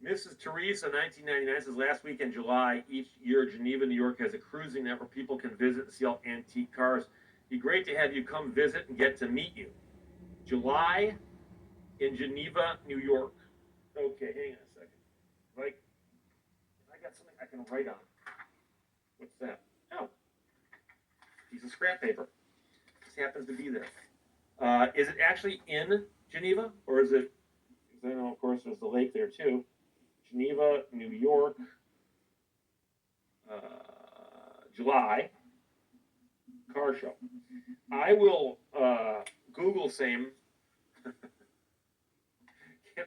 Mrs. Teresa, 1999, says last week in July, each year Geneva, New York has a cruising net where people can visit and see all antique cars. It'd be great to have you come visit and get to meet you. July in Geneva, New York. Okay, hang on a second. Like, I got something I can write on. What's that? Oh, piece of scrap paper. This happens to be there. Is it actually in Geneva, or is it? Because I know, of course, there's the lake there too. Geneva, New York, uh, July car show. I will Google same. Can't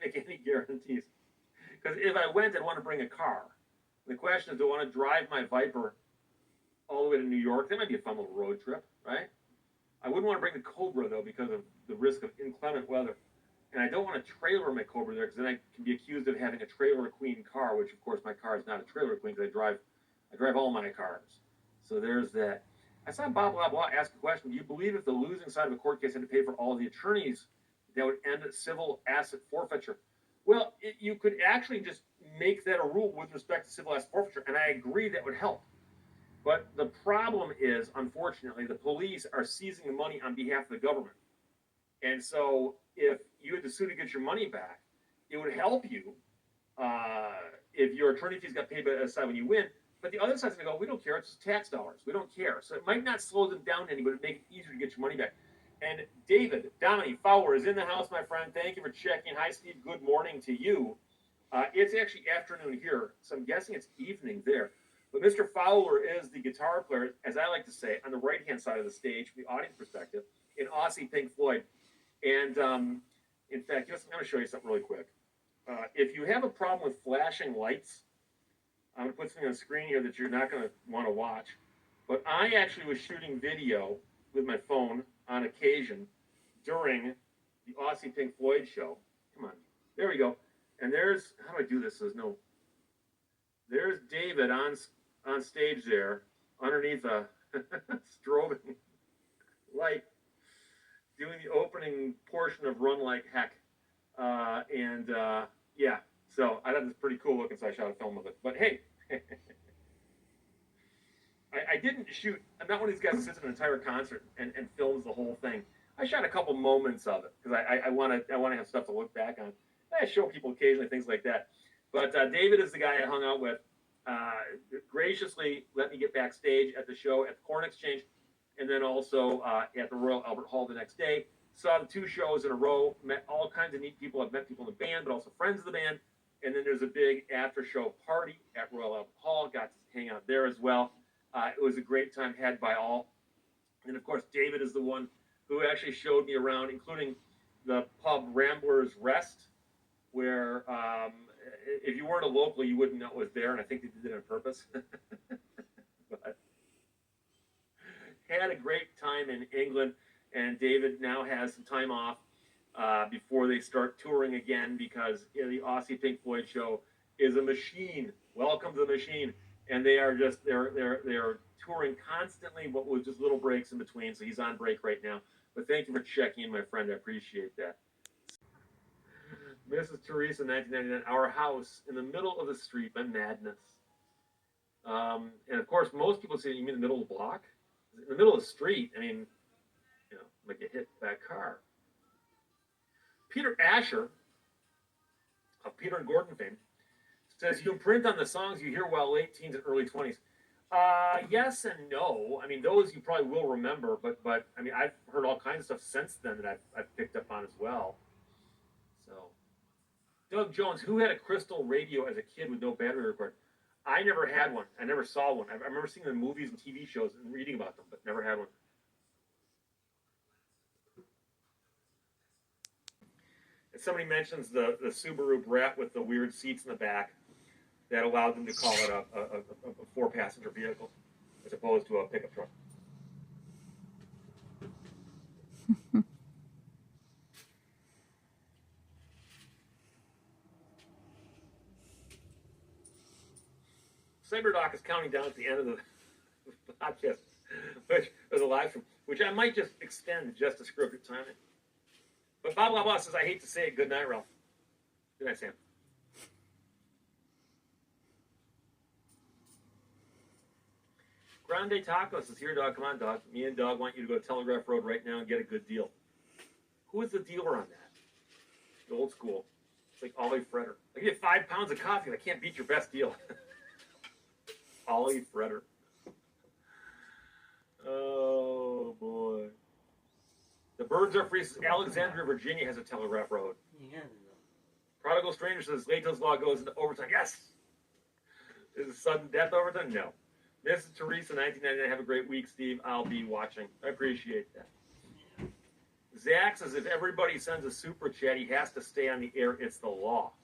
make any guarantees. Because if I went, I'd want to bring a car. The question is, do I want to drive my Viper all the way to New York? That might be a fun little road trip, right? I wouldn't want to bring the Cobra, though, because of the risk of inclement weather. And I don't want to trailer my Cobra there, because then I can be accused of having a trailer queen car, which, of course, my car is not a trailer queen, because I drive all my cars. So there's that. I saw Bob Blah Blah ask a question. Do you believe if the losing side of a court case had to pay for all of the attorneys, that would end civil asset forfeiture? Well, you could actually just make that a rule with respect to civil asset forfeiture, and I agree that would help. But the problem is, unfortunately, the police are seizing the money on behalf of the government. And so if you had to sue to get your money back, it would help you if your attorney fees got paid by the side when you win. But the other side's going to go, we don't care. It's just tax dollars. We don't care. So it might not slow them down any, but it make it easier to get your money back. And David Dominique Fowler is in the house, my friend. Thank you for checking. Hi, Steve. Good morning to you. It's actually afternoon here, so I'm guessing it's evening there. But Mr. Fowler is the guitar player, as I like to say, on the right-hand side of the stage, from the audience perspective, in Aussie Pink Floyd. And in fact, I'm going to show you something really quick. If you have a problem with flashing lights, I'm going to put something on the screen here that you're not going to want to watch. But I actually was shooting video with my phone on occasion during the Aussie Pink Floyd show. Come on. There we go. And there's, how do I do this? There's David on stage there underneath a strobing light doing the opening portion of Run Like Heck. Yeah, so I thought it was pretty cool looking, so I shot a film of it. But hey, I didn't shoot. I'm not one of these guys who sits in an entire concert and films the whole thing. I shot a couple moments of it because I want to have stuff to look back on. I show people occasionally things like that. But David is the guy I hung out with. Graciously let me get backstage at the show at the Corn Exchange, and then also at the Royal Albert Hall the next day. Saw the two shows in a row, met all kinds of neat people. I've met people in the band, but also friends of the band. And then there's a big after-show party at Royal Albert Hall. Got to hang out there as well. It was a great time had by all. And, of course, David is the one who actually showed me around, including the pub Rambler's Rest, where if you weren't a local, you wouldn't know it was there, and I think they did it on purpose. But had a great time in England, and David now has some time off before they start touring again, because the Aussie Pink Floyd show is a machine. Welcome to the machine. And they are just they're touring constantly, but with just little breaks in between. So he's on break right now. But thank you for checking in, my friend. I appreciate that. Mrs. Teresa, 1999, our house in the middle of the street by Madness. And of course, most people say, you mean the middle of the block? In the middle of the street, I mean, like get hit by a car. Peter Asher, of Peter and Gordon fame, says, you imprint on the songs you hear while late teens and early 20s. Yes and no. I mean, those you probably will remember, but I mean, I've heard all kinds of stuff since then that I've picked up on as well. So, Doug Jones, who had a crystal radio as a kid with no battery required? I never had one. I never saw one. I remember seeing them in movies and TV shows and reading about them, but never had one. And somebody mentions the Subaru Brat with the weird seats in the back that allowed them to call it a four-passenger vehicle as opposed to a pickup truck. CyberDoc is counting down at the end of the podcast, or the live stream, which I might just extend just to screw up your timing. But Bob Blah Blah says, I hate to say it. Good night, Ralph. Good night, Sam. Grande Tacos is here, dog. Come on, dog. Me and Dog want you to go to Telegraph Road right now and get a good deal. Who is the dealer on that? The old school. It's like Ollie Freder. I get 5 pounds of coffee. I can't beat your best deal. Ollie Freder. Oh, boy. The birds are free. Alexandria, Virginia has a Telegraph Road. Yeah. Prodigal Stranger says Lehto's Law goes into overtime. Yes! Is it sudden death overtime? No. This is Teresa, 1999. Have a great week, Steve. I'll be watching. I appreciate that. Zach says if everybody sends a super chat, he has to stay on the air. It's the law.